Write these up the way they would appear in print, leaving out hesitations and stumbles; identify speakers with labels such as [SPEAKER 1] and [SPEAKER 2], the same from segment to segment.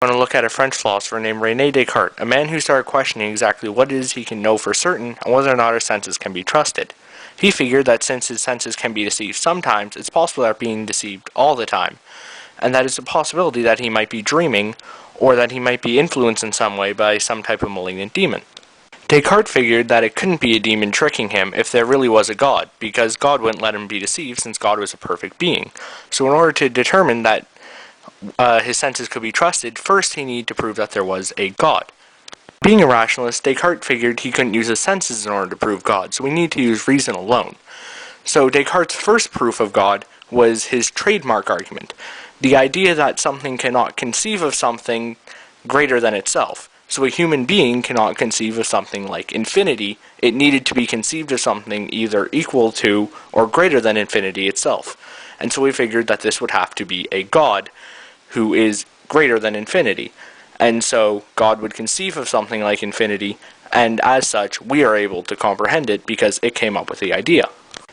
[SPEAKER 1] I want to look at a French philosopher named René Descartes, a man who started questioning exactly what it is he can know for certain and whether or not his senses can be trusted. He figured that since his senses can be deceived sometimes, it's possible that being deceived all the time, and that it's a possibility that he might be dreaming, or that he might be influenced in some way by some type of malignant demon. Descartes figured that it couldn't be a demon tricking him if there really was a God, because God wouldn't let him be deceived since God was a perfect being. So in order to determine that his senses could be trusted, first he needed to prove that there was a God. Being a rationalist, Descartes figured he couldn't use his senses in order to prove God, so we need to use reason alone. So Descartes' first proof of God was his trademark argument, the idea that something cannot conceive of something greater than itself. So a human being cannot conceive of something like infinity. It needed to be conceived of something either equal to or greater than infinity itself. And so we figured that this would have to be a God who is greater than infinity. And so God would conceive of something like infinity, and as such, we are able to comprehend it because it came up with the idea.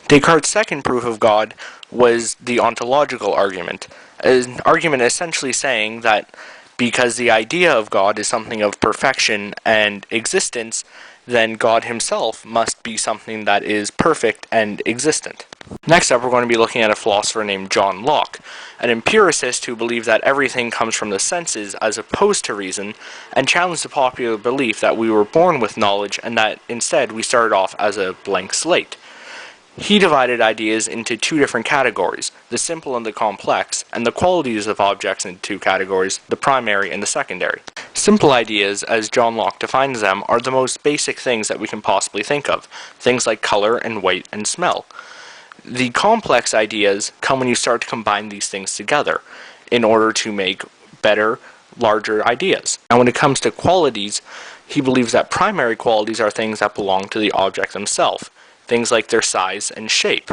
[SPEAKER 1] Descartes' second proof of God was the ontological argument, an argument essentially saying that because the idea of God is something of perfection and existence, then God himself must be something that is perfect and existent. Next up, we're going to be looking at a philosopher named John Locke, an empiricist who believed that everything comes from the senses as opposed to reason, and challenged the popular belief that we were born with knowledge and that instead we started off as a blank slate. He divided ideas into two different categories, the simple and the complex, and the qualities of objects into two categories, the primary and the secondary. Simple ideas, as John Locke defines them, are the most basic things that we can possibly think of, things like color and weight and smell. The complex ideas come when you start to combine these things together in order to make better, larger ideas. Now when it comes to qualities, he believes that primary qualities are things that belong to the object themselves, things like their size and shape.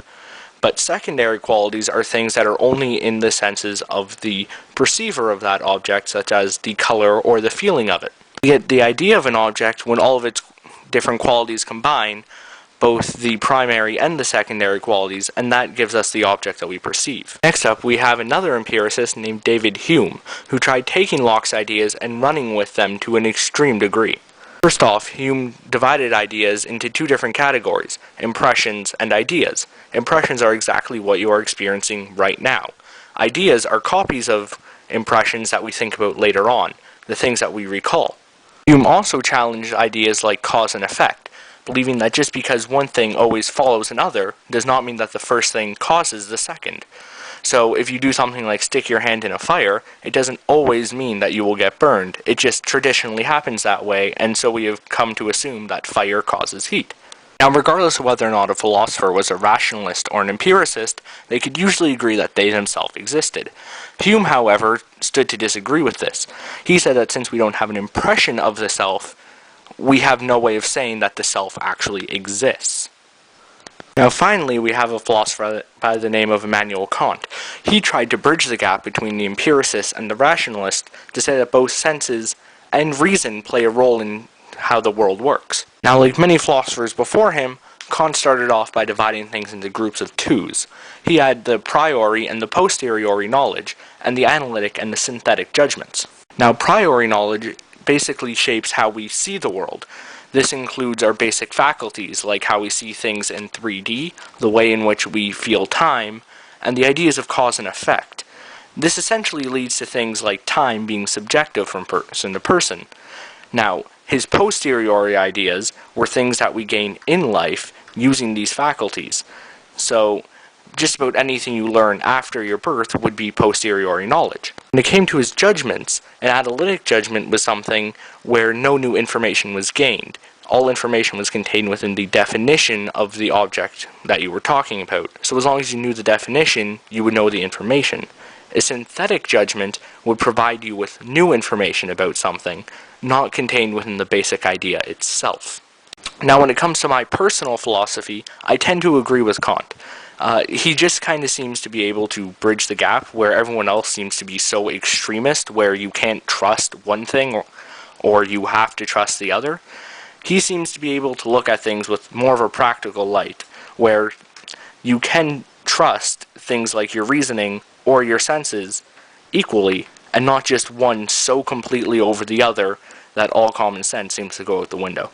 [SPEAKER 1] But secondary qualities are things that are only in the senses of the perceiver of that object, such as the color or the feeling of it. We get the idea of an object when all of its different qualities combine, both the primary and the secondary qualities, and that gives us the object that we perceive. Next up, we have another empiricist named David Hume, who tried taking Locke's ideas and running with them to an extreme degree. First off, Hume divided ideas into two different categories, impressions and ideas. Impressions are exactly what you are experiencing right now. Ideas are copies of impressions that we think about later on, the things that we recall. Hume also challenged ideas like cause and effect, believing that just because one thing always follows another does not mean that the first thing causes the second. So if you do something like stick your hand in a fire, it doesn't always mean that you will get burned. It just traditionally happens that way, and so we have come to assume that fire causes heat. Now, regardless of whether or not a philosopher was a rationalist or an empiricist, they could usually agree that they themselves existed. Hume, however, stood to disagree with this. He said that since we don't have an impression of the self, we have no way of saying that the self actually exists. Now finally, we have a philosopher by the name of Immanuel Kant. He tried to bridge the gap between the empiricist and the rationalist to say that both senses and reason play a role in how the world works. Now, like many philosophers before him, Kant started off by dividing things into groups of twos. He had the priori and the posteriori knowledge, and the analytic and the synthetic judgments. Now, priori knowledge basically shapes how we see the world. This includes our basic faculties, like how we see things in 3D, the way in which we feel time, and the ideas of cause and effect. This essentially leads to things like time being subjective from person to person. Now, his posteriori ideas were things that we gain in life using these faculties. So, just about anything you learn after your birth would be posteriori knowledge. When it came to his judgments, an analytic judgment was something where no new information was gained. All information was contained within the definition of the object that you were talking about. So as long as you knew the definition, you would know the information. A synthetic judgment would provide you with new information about something, not contained within the basic idea itself. Now, when it comes to my personal philosophy, I tend to agree with Kant. He just kind of seems to be able to bridge the gap where everyone else seems to be so extremist, where you can't trust one thing or you have to trust the other. He seems to be able to look at things with more of a practical light, where you can trust things like your reasoning or your senses equally, and not just one so completely over the other that all common sense seems to go out the window.